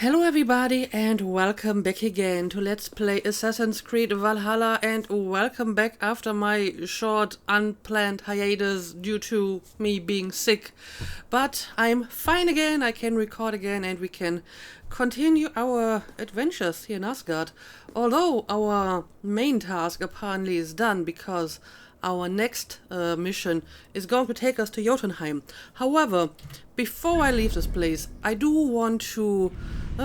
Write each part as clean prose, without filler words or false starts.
Hello everybody and welcome back again to Let's Play Assassin's Creed Valhalla, and welcome back after my short unplanned hiatus due to me being sick. But I'm fine again, I can record again and we can continue our adventures here in Asgard. Although our main task apparently is done because our next mission is going to take us to Jotunheim. However, before I leave this place, I do want to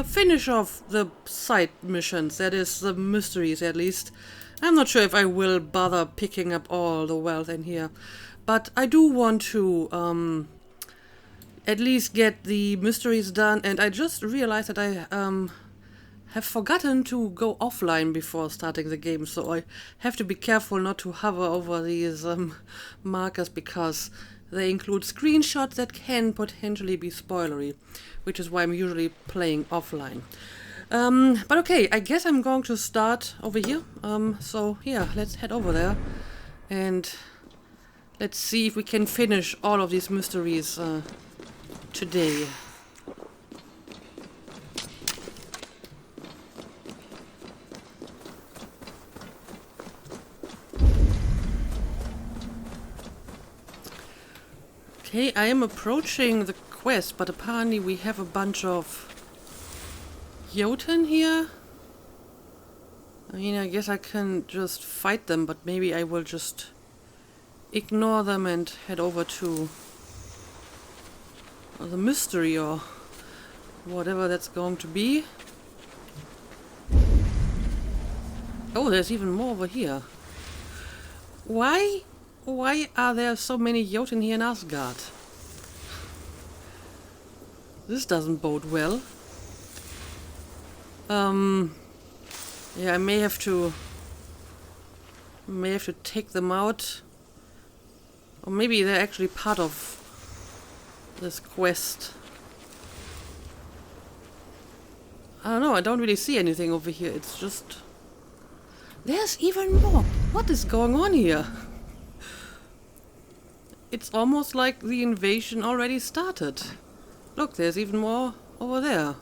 finish off the side missions, that is, the mysteries at least. I'm not sure if I will bother picking up all the wealth in here, but I do want to at least get the mysteries done, and I just realized that I have forgotten to go offline before starting the game, so I have to be careful not to hover over these markers because they include screenshots that can potentially be spoilery, which is why I'm usually playing offline. But okay, I guess I'm going to start over here. So yeah, let's head over there and let's see if we can finish all of these mysteries today. Okay, I am approaching the quest, but apparently we have a bunch of Jotun here. I mean, I guess I can just fight them, but maybe I will just ignore them and head over to the mystery or whatever that's going to be. Oh, there's even more over here. Why are there so many Jotun here in Asgard? This doesn't bode well. Yeah, I may have to take them out. Or maybe they're actually part of this quest. I don't know, I don't really see anything over here. It's just... There's even more! What is going on here? It's almost like the invasion already started. Look, there's even more over there.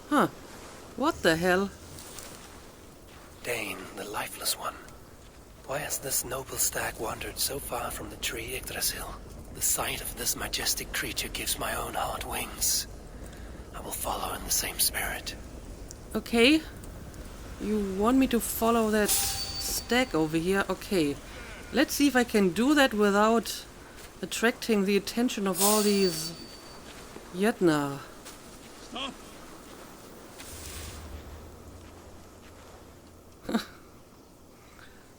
Huh. What the hell? Dane, the lifeless one. Why has this noble stag wandered so far from the tree Yggdrasil? The sight of this majestic creature gives my own heart wings. I will follow in the same spirit. Okay. You want me to follow that stag over here? Okay. Let's see if I can do that without attracting the attention of all these Jötnar. Stop.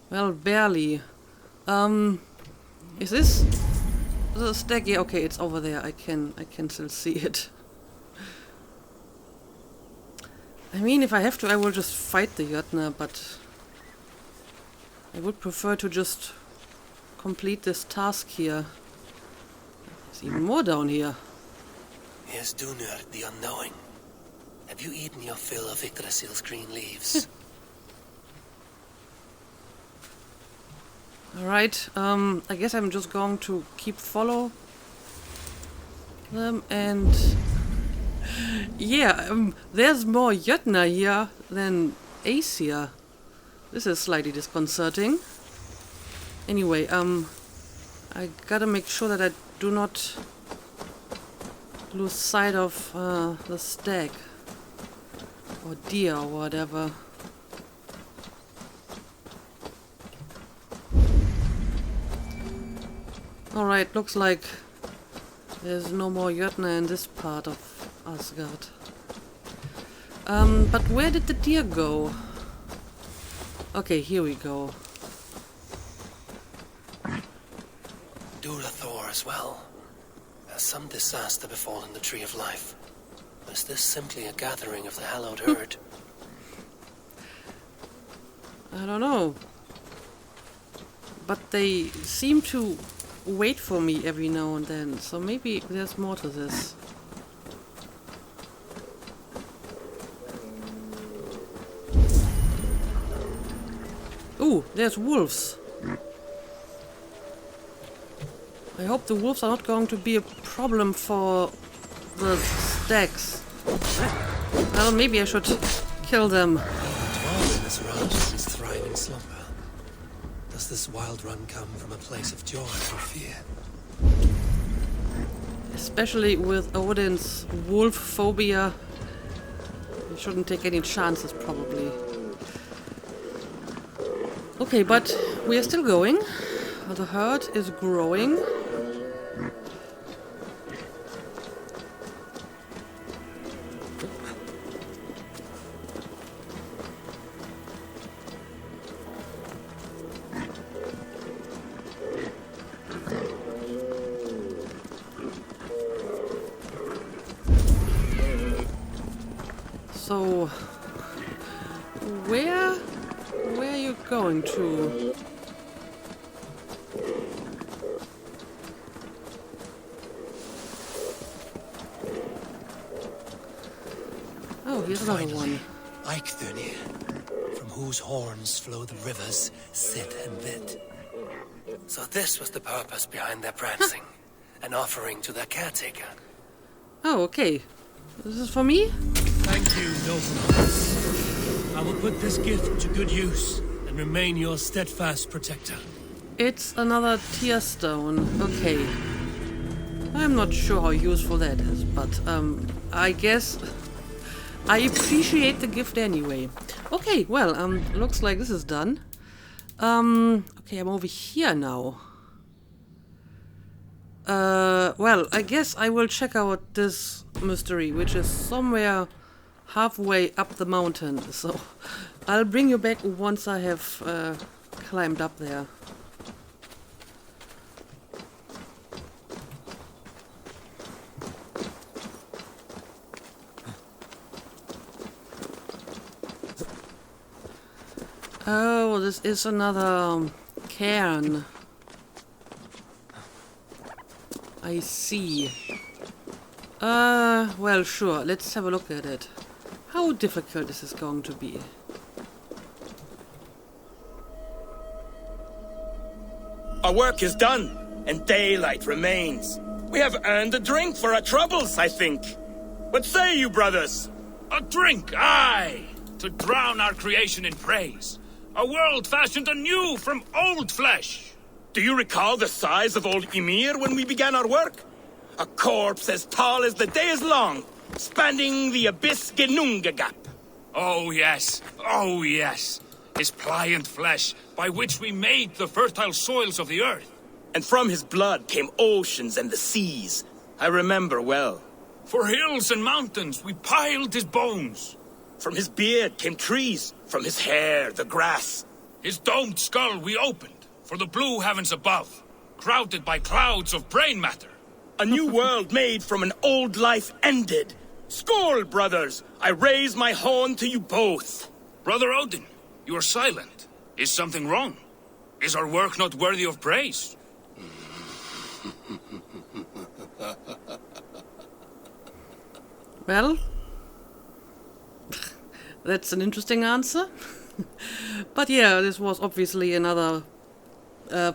Well, barely. Is this the stag? Yeah, okay, it's over there. I can still see it. I mean, if I have to, I will just fight the Jötnar, but I would prefer to just complete this task here. There's even more down here. Here's Dunur, the unknowing. Have you eaten your fill of Yggdrasil's green leaves? Alright, I guess I'm just going to keep follow them and... Yeah, there's more Jötnar here than Aesir. This is slightly disconcerting. Anyway, I gotta make sure that I do not lose sight of the stag or deer or whatever. Alright, looks like there's no more Jötnar in this part of Asgard. But where did the deer go? Okay, here we go. Thor as well. Has some disaster befallen the Tree of Life? Or is this simply a gathering of the hallowed herd? I don't know. But they seem to wait for me every now and then, so maybe there's more to this. Ooh, there's wolves. I hope the wolves are not going to be a problem for the stags. Well, maybe I should kill them. Dwell in this ranch from his thriving slumber. Does this wild run come from a place of joy or fear? Especially with Odin's wolf phobia. You shouldn't take any chances, probably. Okay, but we are still going. The herd is growing. So, where are you going to? Oh, here's another one. Eikthrunir, from whose horns flow the rivers Sid and Vit. So this was the purpose behind their prancing. An offering to their caretaker. Oh, okay. This is for me? Thank you, nobleman. I will put this gift to good use and remain your steadfast protector. It's another tear stone. Okay. I'm not sure how useful that is, but I guess I appreciate the gift anyway. Okay, well, looks like this is done. Okay, I'm over here now. Well, I guess I will check out this mystery, which is somewhere halfway up the mountain. So I'll bring you back once I have climbed up there. Oh, this is another cairn. I see. Well, sure. Let's have a look at it. How difficult is this going to be? Our work is done, and daylight remains. We have earned a drink for our troubles, I think. What say you, brothers? A drink, aye! To drown our creation in praise. A world fashioned anew from old flesh. Do you recall the size of old Ymir when we began our work? A corpse as tall as the day is long, spanning the abyss Genunga Gap. Oh yes, oh yes. His pliant flesh, by which we made the fertile soils of the earth. And from his blood came oceans and the seas. I remember well. For hills and mountains we piled his bones. From his beard came trees, from his hair the grass. His domed skull we opened, for the blue heavens above, crowded by clouds of brain matter. A new world made from an old life ended. Skål, brothers! I raise my horn to you both. Brother Odin, you are silent. Is something wrong? Is our work not worthy of praise? Well, that's an interesting answer. But yeah, this was obviously another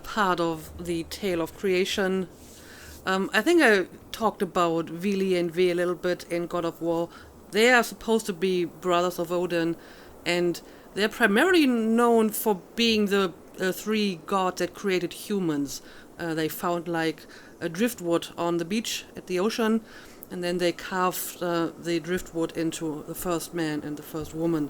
part of the tale of creation. I think I talked about Vili and Ve a little bit in God of War. They are supposed to be brothers of Odin, and they're primarily known for being the three gods that created humans. They found like a driftwood on the beach at the ocean, and then they carved the driftwood into the first man and the first woman.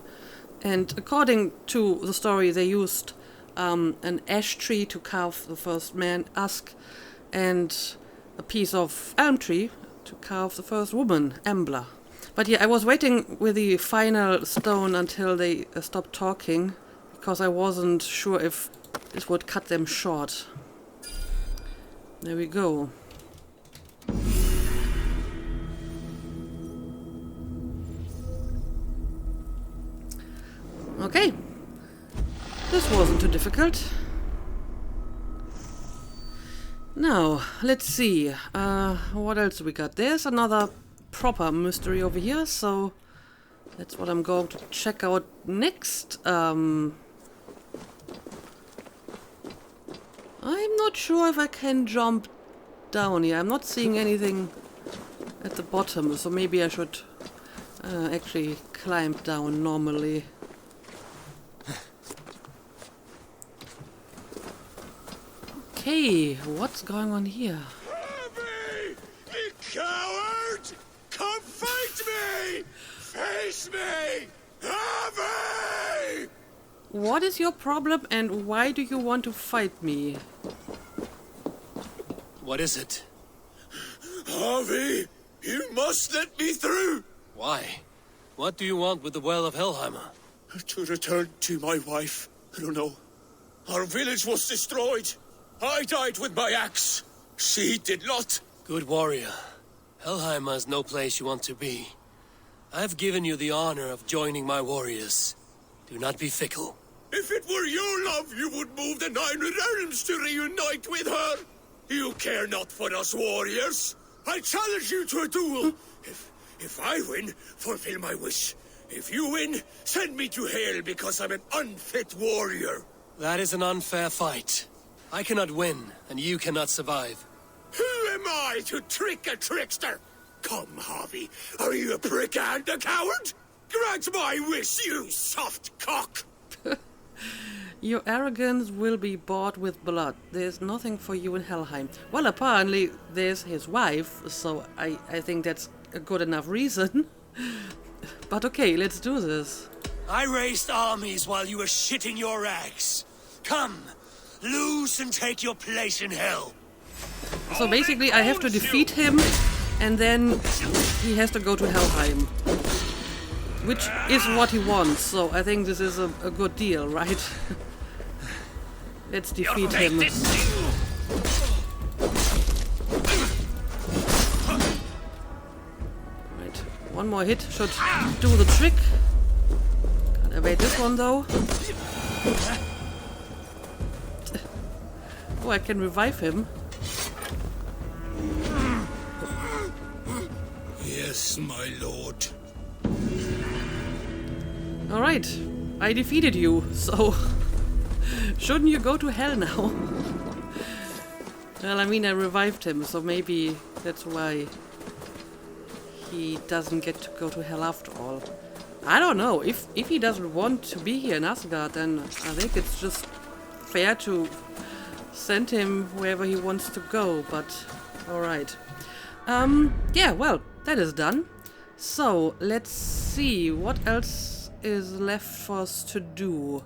And according to the story, they used an ash tree to carve the first man, Ask, and a piece of elm tree to carve the first woman, Embla. But yeah, I was waiting with the final stone until they stopped talking, because I wasn't sure if this would cut them short. There we go. Okay. This wasn't too difficult. Now, let's see. What else we got? There's another proper mystery over here, so that's what I'm going to check out next. I'm not sure if I can jump down here. I'm not seeing anything at the bottom, so maybe I should actually climb down normally. Okay, what's going on here? Harvey! You coward! Come fight me! Face me! Harvey! What is your problem and why do you want to fight me? What is it? Harvey! You must let me through! Why? What do you want with the Well of Helheimer? To return to my wife. I don't know. Our village was destroyed. I died with my axe. She did not. Good warrior. Helheimer is no place you want to be. I've given you the honor of joining my warriors. Do not be fickle. If it were your love, you would move the 9 realms to reunite with her. You care not for us warriors. I challenge you to a duel. If I win, fulfill my wish. If you win, send me to hell because I'm an unfit warrior. That is an unfair fight. I cannot win, and you cannot survive. Who am I to trick a trickster? Come, Harvey. Are you a prick and a coward? Grant my wish, you soft cock! Your arrogance will be bought with blood. There's nothing for you in Helheim. Well, apparently there's his wife, so I think that's a good enough reason. But okay, let's do this. I raised armies while you were shitting your rags. Come, lose and take your place in hell. So basically I have to defeat him and then he has to go to Helheim. Which is what he wants, so I think this is a good deal, right? Let's defeat him. Right, one more hit should do the trick. Can't evade this one though. Oh, I can revive him. Yes, my lord. Alright, I defeated you, so shouldn't you go to hell now? Well, I mean, I revived him, so maybe that's why he doesn't get to go to hell after all. I don't know, if he doesn't want to be here in Asgard, then I think it's just fair to send him wherever he wants to go, but alright. Yeah, well, that is done. So, let's see, what else is left for us to do?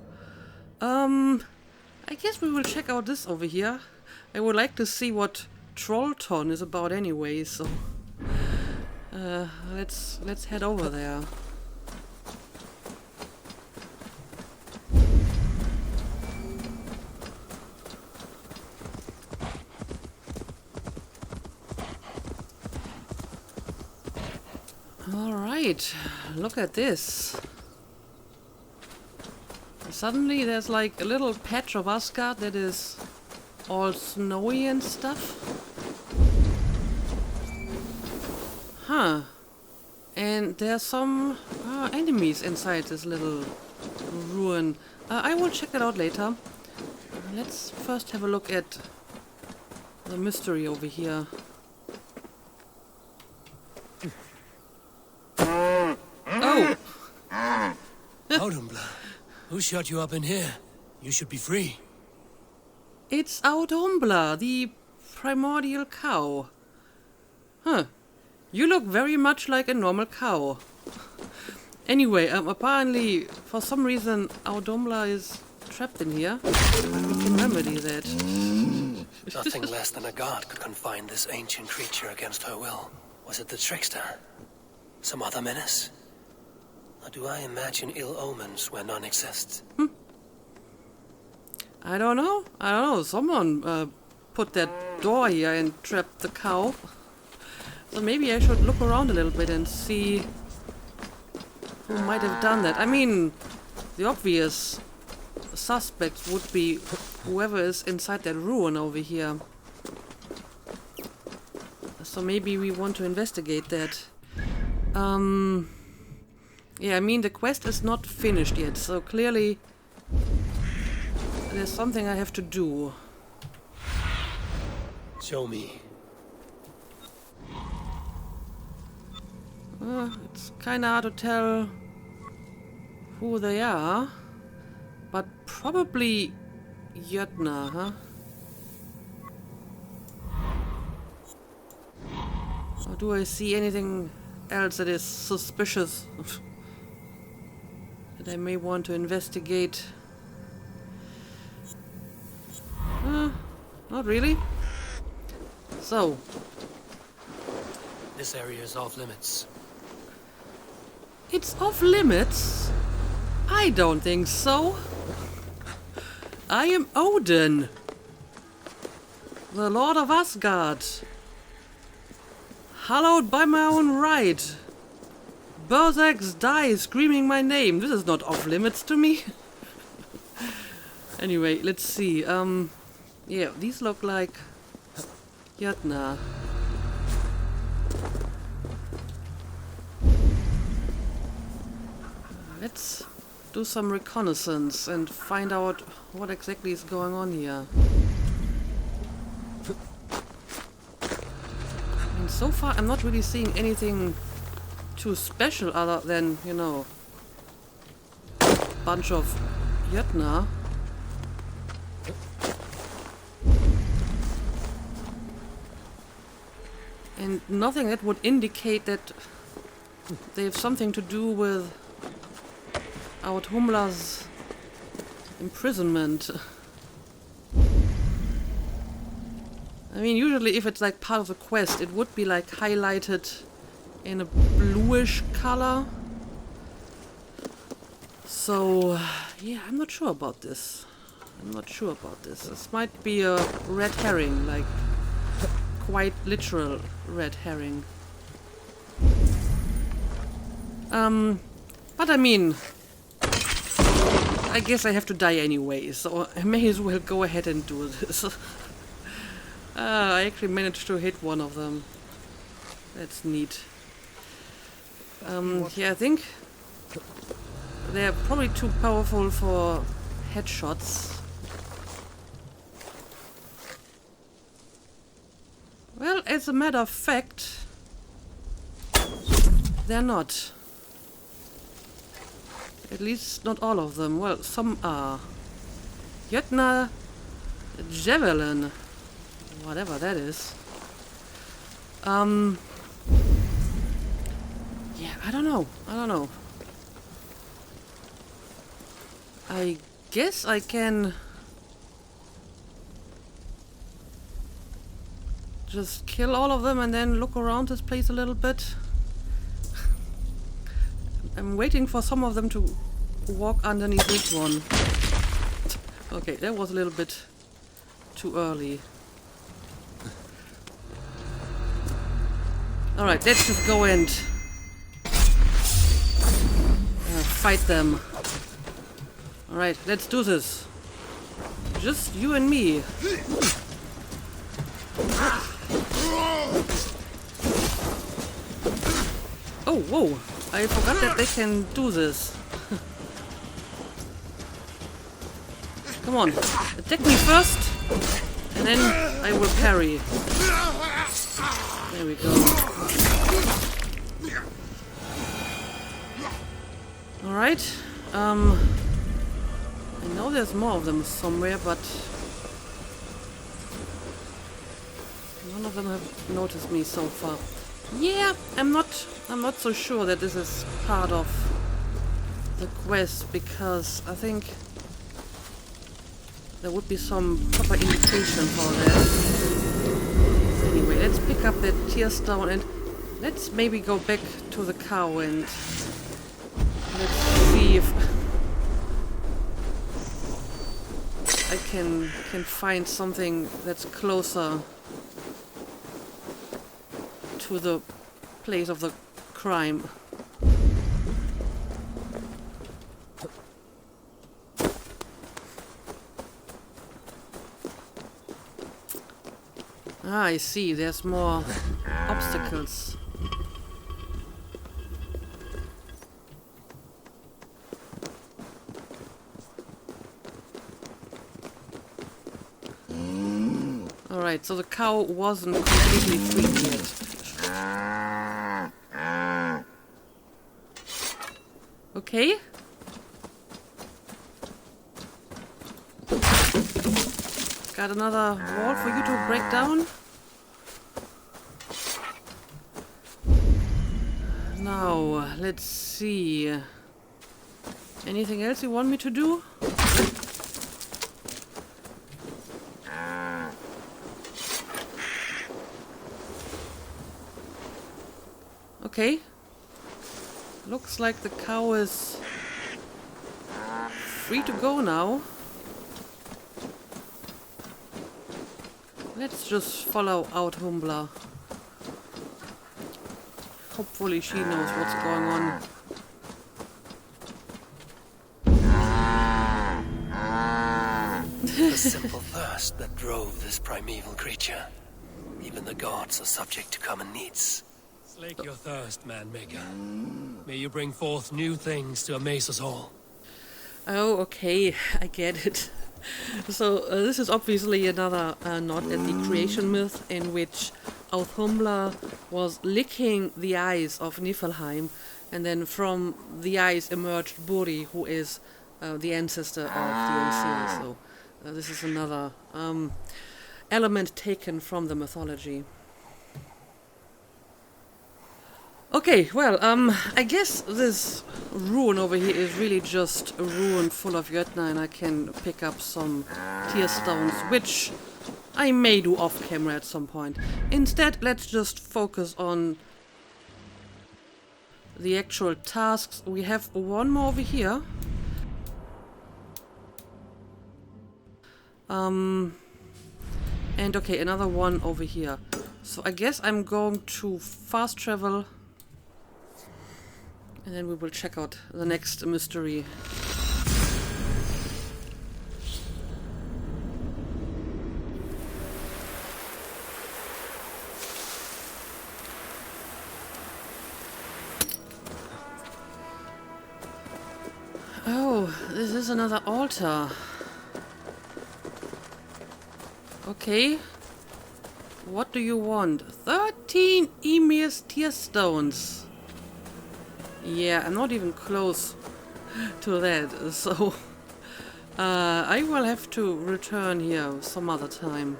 I guess we will check out this over here. I would like to see what Trollton is about anyway, so let's head over there. Alright, look at this. Suddenly there's like a little patch of Asgard that is all snowy and stuff. Huh. And there's some enemies inside this little ruin. I will check it out later. Let's first have a look at the mystery over here. Oh! Audumbla, who shut you up in here? You should be free. It's Audumbla, the primordial cow. Huh. You look very much like a normal cow. Anyway, apparently, for some reason, Audumbla is trapped in here. We can remedy that. Nothing less than a god could confine this ancient creature against her will. Was it the trickster? Some other menace? Or do I imagine ill omens where none exist? I don't know. Someone put that door here and trapped the cow. So maybe I should look around a little bit and see who might have done that. I mean, the obvious suspects would be whoever is inside that ruin over here. So maybe we want to investigate that. Yeah, I mean, the quest is not finished yet, so clearly there's something I have to do. Show me. It's kinda hard to tell who they are, but probably Jötnar, huh? Or do I see anything else that is suspicious that I may want to investigate? Not really. So, This area is off limits. it's off limits? I don't think so. I am Odin, the Lord of Asgard, hallowed by my own right. Berserks die screaming my name. This is not off limits to me. Anyway, let's see. Yeah, these look like Jötnar. Let's do some reconnaissance and find out what exactly is going on here. I mean, so far I'm not really seeing anything too special other than, you know, a bunch of Jötnar. And nothing that would indicate that they have something to do with Humla's imprisonment. I mean, usually if it's like part of the quest, it would be like highlighted in a bluish color. So, yeah, I'm not sure about this. This might be a red herring, like quite literal red herring. But I mean, I guess I have to die anyway, so I may as well go ahead and do this. I actually managed to hit one of them. That's neat. Yeah, I think they're probably too powerful for headshots. Well, as a matter of fact, they're not. At least not all of them. Well, some are. Jötnar Javelin. Whatever that is. Yeah, I don't know. I guess I can just kill all of them and then look around this place a little bit. I'm waiting for some of them to walk underneath this one. Okay, that was a little bit too early. Alright, let's just go and fight them. Alright, let's do this. Just you and me. Oh, whoa. I forgot that they can do this. Come on. Attack me first. And then I will parry. There we go. Alright. I know there's more of them somewhere, but none of them have noticed me so far. Yeah, I'm not so sure that this is part of the quest, because I think there would be some proper indication for that. Anyway, let's pick up that tear stone and let's maybe go back to the cow and let's see if I can find something that's closer to the place of the crime. Ah, I see. There's more obstacles. Alright, so the cow wasn't completely freed yet. Okay. Got another wall for you to break down. Now, let's see. Anything else you want me to do? Okay. Looks like the cow is free to go now. Let's just follow out Humbler. Hopefully she knows what's going on. The simple thirst that drove this primeval creature. Even the gods are subject to common needs. Slake your thirst, man-maker. May you bring forth new things to amaze us all. Oh, okay, I get it. So, this is obviously another nod at the creation myth in which Authumbla was licking the eyes of Niflheim, and then from the eyes emerged Buri, who is the ancestor of the Aesir. So, this is another element taken from the mythology. Okay, well, I guess this ruin over here is really just a ruin full of Jötna, and I can pick up some tear stones, which I may do off camera at some point. Instead, let's just focus on the actual tasks. We have one more over here. And okay, another one over here. So I guess I'm going to fast travel. And then we will check out the next mystery. Oh, this is another altar. Okay. What do you want? 13 Emir's tear stones. Yeah, I'm not even close to that, so I will have to return here some other time.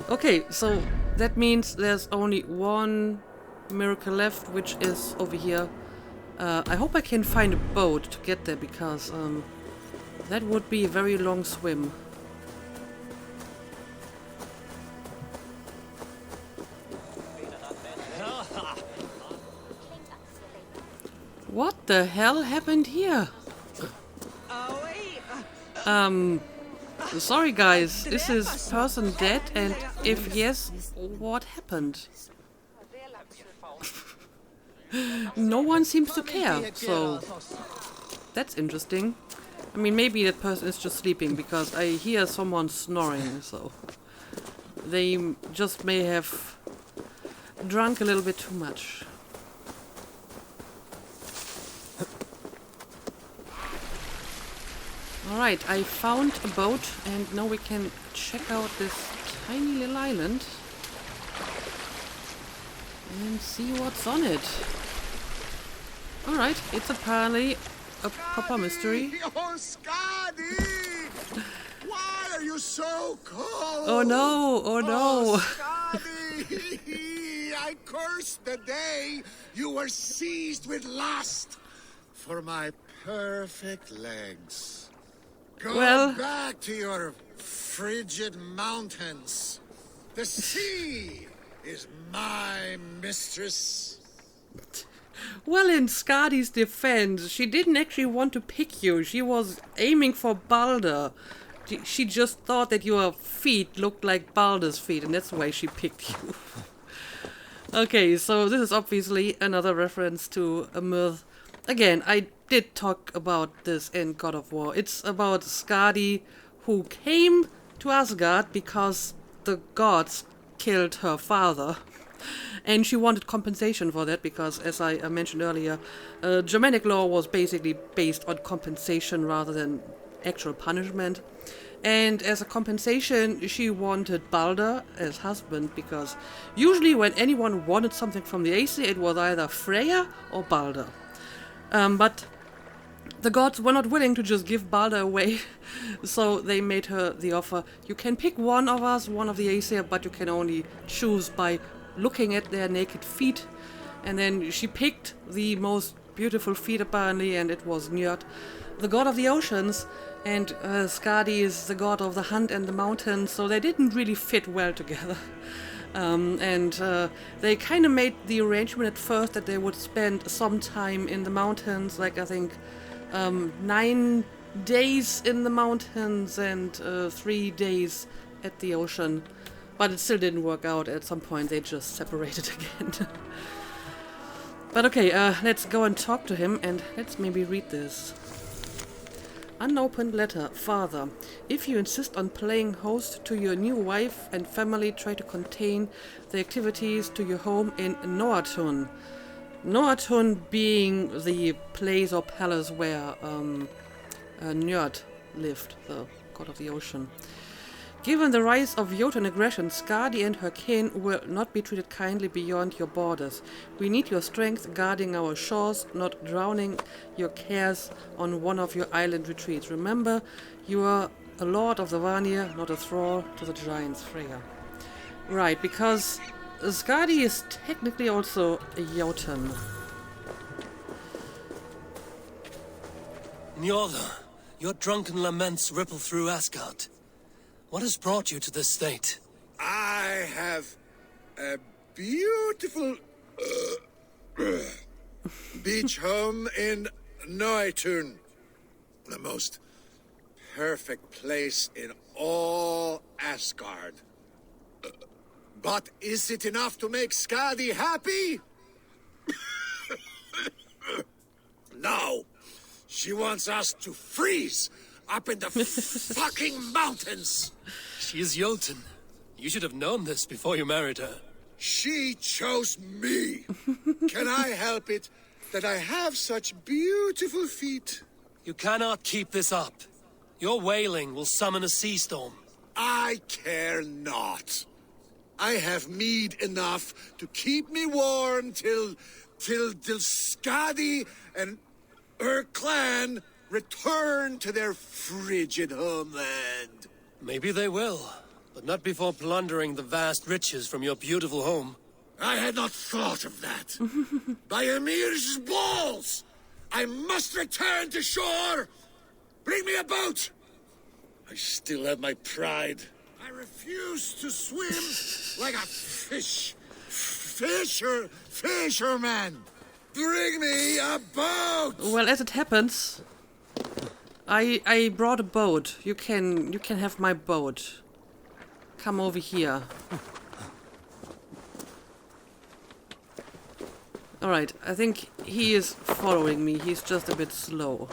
Okay, so that means there's only one miracle left, which is over here. I hope I can find a boat to get there, because that would be a very long swim. What the hell happened here? Sorry guys, is this person dead? And if yes, what happened? No one seems to care, so that's interesting. I mean, maybe that person is just sleeping, because I hear someone snoring, so they just may have drunk a little bit too much. Alright, I found a boat, and now we can check out this tiny little island and see what's on it. Alright, it's apparently a proper mystery. Oh, Skadi! Why are you so cold? Oh no, oh no. Oh, Skadi! I curse the day you were seized with lust for my perfect legs. Go back to your frigid mountains. The sea is my mistress. Well, in Skadi's defense, she didn't actually want to pick you. She was aiming for Balder. She just thought that your feet looked like Balder's feet, and that's why she picked you. Okay, so this is obviously another reference to a myth. Again, I did talk about this in God of War. It's about Skadi, who came to Asgard because the gods killed her father. And she wanted compensation for that because, as I mentioned earlier, Germanic law was basically based on compensation rather than actual punishment. And as a compensation, she wanted Balder as husband, because usually when anyone wanted something from the Aesir, it was either Freya or Balder. But The gods were not willing to just give Balder away, so they made her the offer. You can pick one of us, one of the Aesir, but you can only choose by looking at their naked feet. And then she picked the most beautiful feet apparently, and it was Njord, the god of the oceans, and Skadi is the god of the hunt and the mountains, so they didn't really fit well together. They kind of made the arrangement at first that they would spend some time in the mountains, like I think 9 days in the mountains and 3 days at the ocean. But it still didn't work out. At some point they just separated again. But okay, let's go and talk to him, and let's maybe read this. Unopened letter. Father, if you insist on playing host to your new wife and family, try to contain the activities to your home in Noatun. Noatun being the place or palace where Njord lived, the god of the ocean. Given the rise of Jotun aggression, Skadi and her kin will not be treated kindly beyond your borders. We need your strength guarding our shores, not drowning your cares on one of your island retreats. Remember, you are a lord of the Vanir, not a thrall to the giants, Freya. Right, because Skadi is technically also a Jotun. Njord, your drunken laments ripple through Asgard. What has brought you to this state? I have a beautiful beach home in Noatun. The most perfect place in all Asgard. But is it enough to make Skadi happy? No. She wants us to freeze up in the fucking mountains. She is Jotun. You should have known this before you married her. She chose me. Can I help it that I have such beautiful feet? You cannot keep this up. Your wailing will summon a sea storm. I care not. I have mead enough to keep me warm till Skadi and her clan return to their frigid homeland. Maybe they will, but not before plundering the vast riches from your beautiful home. I had not thought of that. By Ymir's balls! I must return to shore! Bring me a boat! I still have my pride. I refuse to swim like a fisherman! Bring me a boat! Well, as it happens, I brought a boat. You can have my boat. Come over here. Alright, I think he is following me. He's just a bit slow.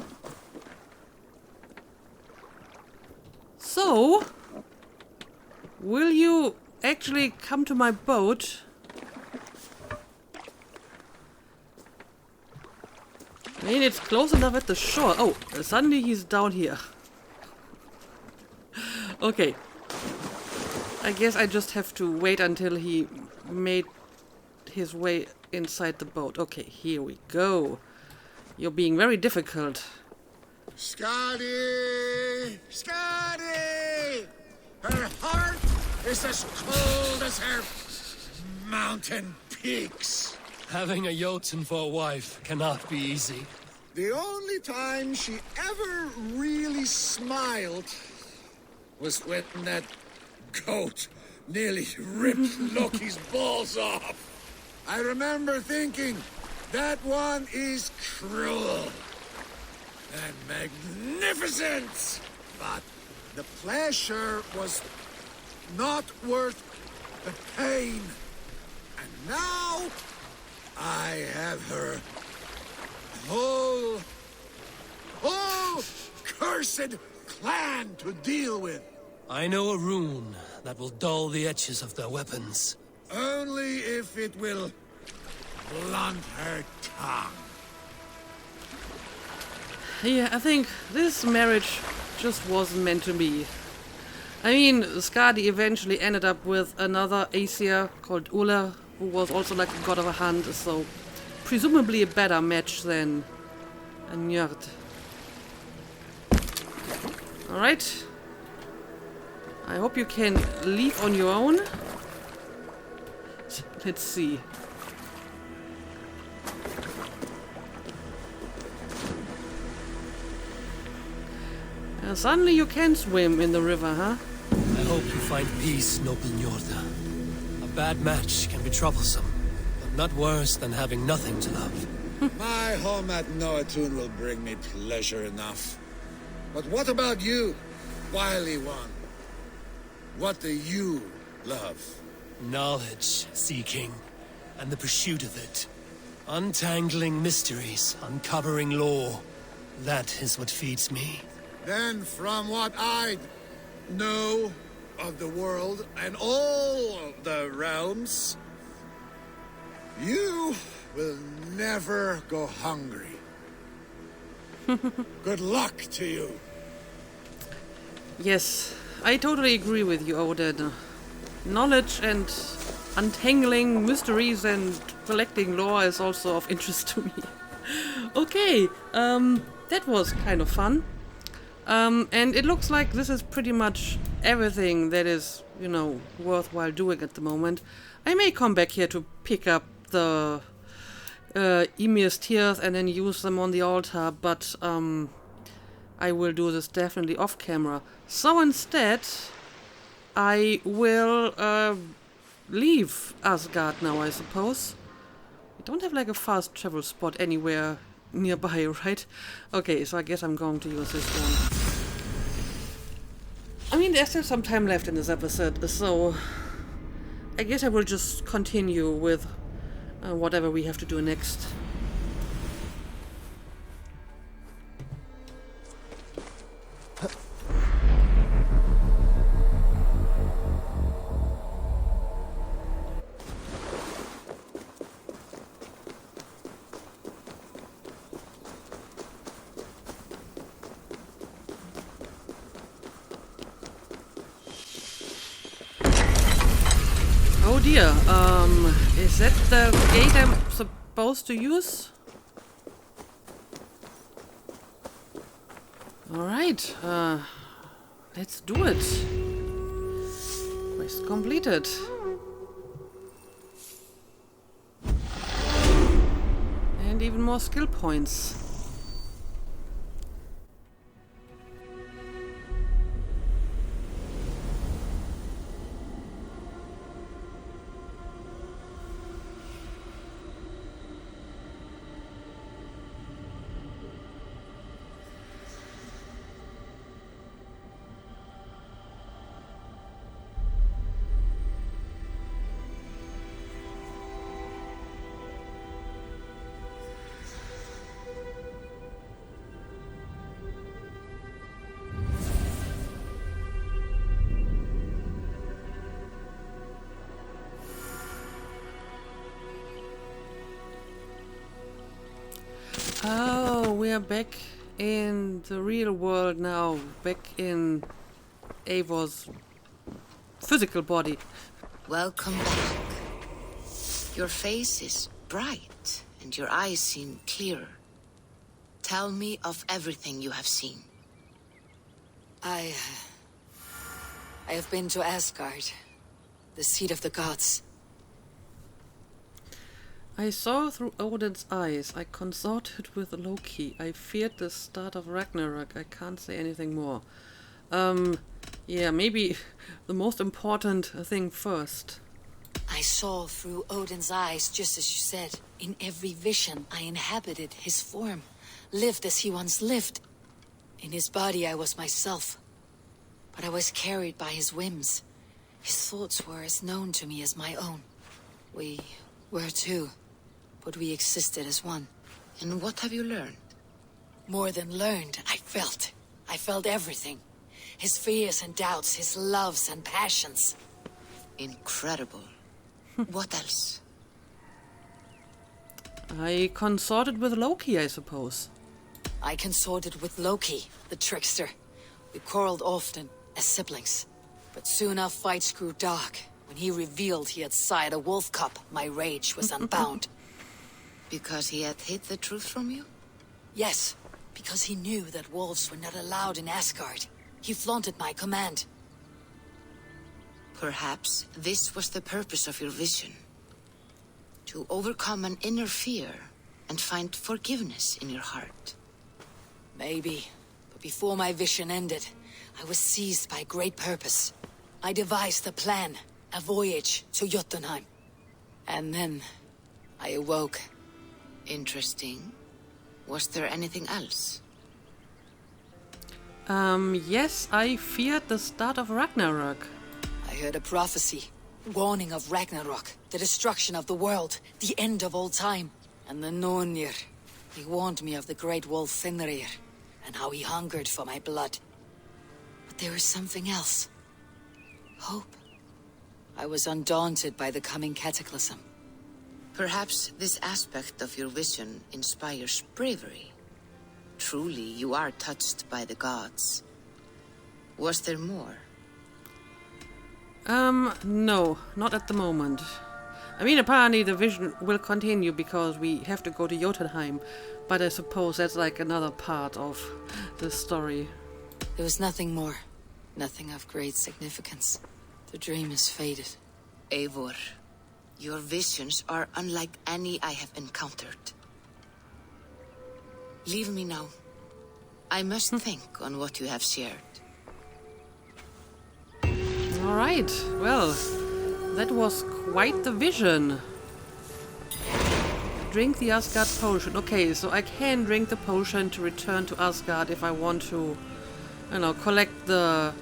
So, will you actually come to my boat? I mean, it's close enough at the shore. Oh, suddenly he's down here. Okay. I guess I just have to wait until he made his way inside the boat. Okay, here we go. You're being very difficult. Skadi! Skadi! Her heart is as cold as her mountain peaks. Having a Jotun for a wife cannot be easy. The only time she ever really smiled was when that goat nearly ripped Loki's balls off. I remember thinking, that one is cruel and magnificent. But the pleasure was not worth the pain. And now I have her whole cursed clan to deal with. I know a rune that will dull the edges of their weapons. Only if it will blunt her tongue. Yeah, I think this marriage just wasn't meant to be. I mean, Skadi eventually ended up with another Aesir called Ulla, who was also like a god of a hunt, so presumably a better match than Njord. Alright. I hope you can leave on your own. Let's see. Suddenly you can swim in the river, huh? I hope you find peace, noble Njorda. A bad match can be troublesome, but not worse than having nothing to love. My home at Noatun will bring me pleasure enough. But what about you, wily one? What do you love? Knowledge seeking, and the pursuit of it. Untangling mysteries, uncovering lore. That is what feeds me. Then from what I know of the world and all the realms, you will never go hungry. Good luck to you. Yes, I totally agree with you, Odin. Knowledge and untangling mysteries and collecting lore is also of interest to me. Okay, that was kind of fun. And it looks like this is pretty much everything that is, you know, worthwhile doing at the moment. I may come back here to pick up the Emir's tears and then use them on the altar, but I will do this definitely off camera. So instead, I will leave Asgard now, I suppose. We don't have like a fast travel spot anywhere nearby, right? Okay, so I guess I'm going to use this one. I mean, there's still some time left in this episode, so I guess I will just continue with whatever we have to do next. Oh dear, is that the gate I'm supposed to use? Alright, let's do it. Quest completed. And even more skill points. Oh, we are back in the real world now, back in Eivor's physical body. Welcome back. Your face is bright, and your eyes seem clearer. Tell me of everything you have seen. I have been to Asgard, the seat of the gods. I saw through Odin's eyes. I consorted with Loki. I feared the start of Ragnarok. I can't say anything more. Yeah, maybe the most important thing first. I saw through Odin's eyes, just as you said. In every vision, I inhabited his form, lived as he once lived. In his body, I was myself. But I was carried by his whims. His thoughts were as known to me as my own. We were two, but we existed as one. And what have you learned? More than learned, I felt. I felt everything. His fears and doubts, his loves and passions. Incredible. What else? I consorted with Loki, I suppose. I consorted with Loki, the trickster. We quarreled often, as siblings. But soon our fights grew dark. When he revealed he had sired a wolf cub, my rage was unbound. Because he had hid the truth from you? Yes, because he knew that wolves were not allowed in Asgard. He flaunted my command. Perhaps this was the purpose of your vision. To overcome an inner fear and find forgiveness in your heart. Maybe. But before my vision ended, I was seized by great purpose. I devised a plan, a voyage to Jotunheim. And then, I awoke. Interesting. Was there anything else? Yes, I feared the start of Ragnarok. I heard a prophecy, warning of Ragnarok, the destruction of the world, the end of all time. And the Nornir, he warned me of the great wolf Fenrir, and how he hungered for my blood. But there was something else. Hope. I was undaunted by the coming cataclysm. Perhaps this aspect of your vision inspires bravery. Truly, you are touched by the gods. Was there more? No, not at the moment. I mean, apparently the vision will continue because we have to go to Jotunheim, but I suppose that's like another part of the story. There was nothing more. Nothing of great significance. The dream is faded. Eivor, your visions are unlike any I have encountered. Leave me now. I must think on what you have shared. Alright, well, that was quite the vision. Drink the Asgard potion. Okay, so I can drink the potion to return to Asgard if I want to, you know, collect the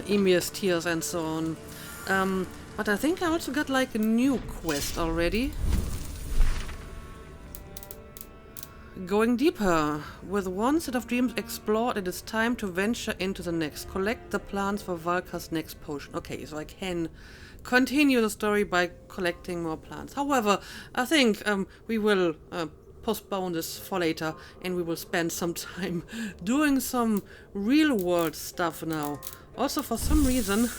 Emir's tears and so on. But I think I also got like a new quest already. Going deeper. With one set of dreams explored, it is time to venture into the next. Collect the plants for Valka's next potion. Okay, so I can continue the story by collecting more plants. However, I think we will postpone this for later, and we will spend some time doing some real world stuff now. Also, for some reason,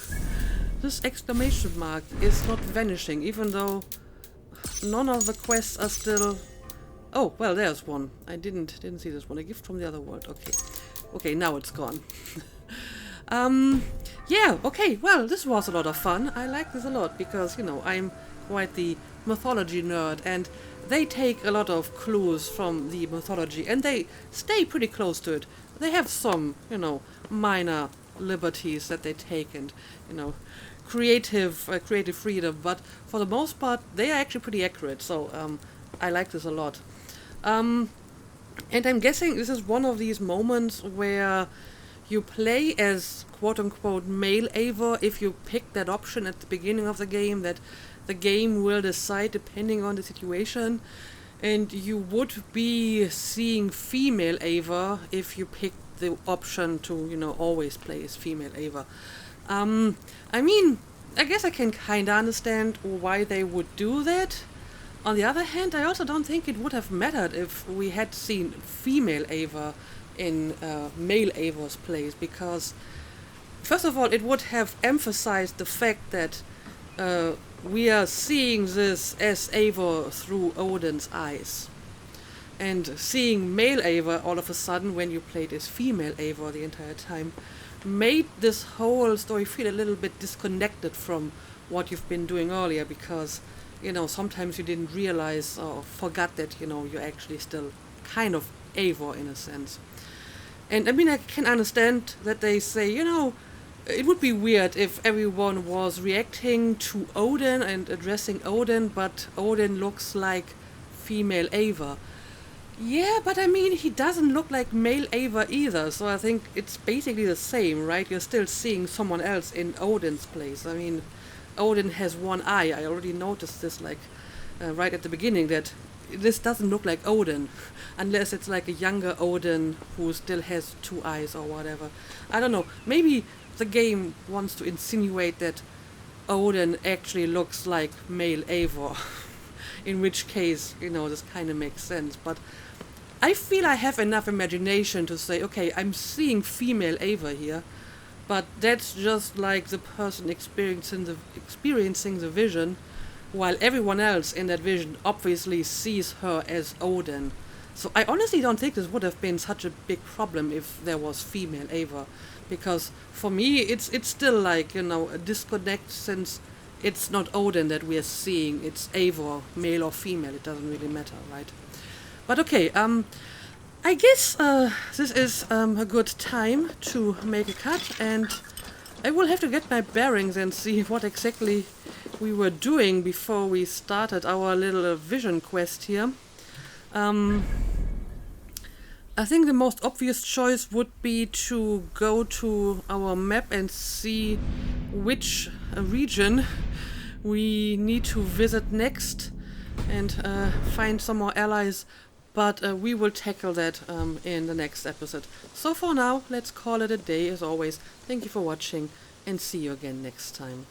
this exclamation mark is not vanishing, even though none of the quests are still... Oh, well, there's one. I didn't see this one. A gift from the other world. Okay. Okay, now it's gone. Yeah, okay, well, this was a lot of fun. I like this a lot because, you know, I'm quite the mythology nerd, and they take a lot of clues from the mythology and they stay pretty close to it. They have some, you know, minor liberties that they take and, you know, creative freedom, but for the most part, they are actually pretty accurate, so I like this a lot. And I'm guessing this is one of these moments where you play as quote-unquote male Eivor if you pick that option at the beginning of the game, that the game will decide depending on the situation, and you would be seeing female Eivor if you pick the option to, you know, always play as female Eivor. I mean, I guess I can kinda understand why they would do that. On the other hand, I also don't think it would have mattered if we had seen female Eivor in male Eivor's place, because first of all, it would have emphasized the fact that we are seeing this as Eivor through Odin's eyes. And seeing male Eivor all of a sudden when you played as female Eivor the entire time made this whole story feel a little bit disconnected from what you've been doing earlier, because, you know, sometimes you didn't realize or forgot that, you know, you're actually still kind of Eivor in a sense. And I mean, I can understand that they say, you know, it would be weird if everyone was reacting to Odin and addressing Odin, but Odin looks like female Eivor. Yeah, but I mean, he doesn't look like male Eivor either, so I think it's basically the same, right? You're still seeing someone else in Odin's place. I mean, Odin has one eye. I already noticed this, like, right at the beginning, that this doesn't look like Odin, unless it's like a younger Odin who still has two eyes or whatever. I don't know. Maybe the game wants to insinuate that Odin actually looks like male Eivor, in which case, you know, this kind of makes sense. But I feel I have enough imagination to say, okay, I'm seeing female Eivor here, but that's just like the person experiencing the vision, while everyone else in that vision obviously sees her as Odin. So I honestly don't think this would have been such a big problem if there was female Eivor, because for me it's still like, you know, a disconnect, since it's not Odin that we are seeing, it's Eivor, male or female, it doesn't really matter, right? But okay, I guess this is a good time to make a cut, and I will have to get my bearings and see what exactly we were doing before we started our little vision quest here. I think the most obvious choice would be to go to our map and see which region we need to visit next, and find some more allies, but we will tackle that in the next episode. So for now, let's call it a day as always. Thank you for watching, and see you again next time.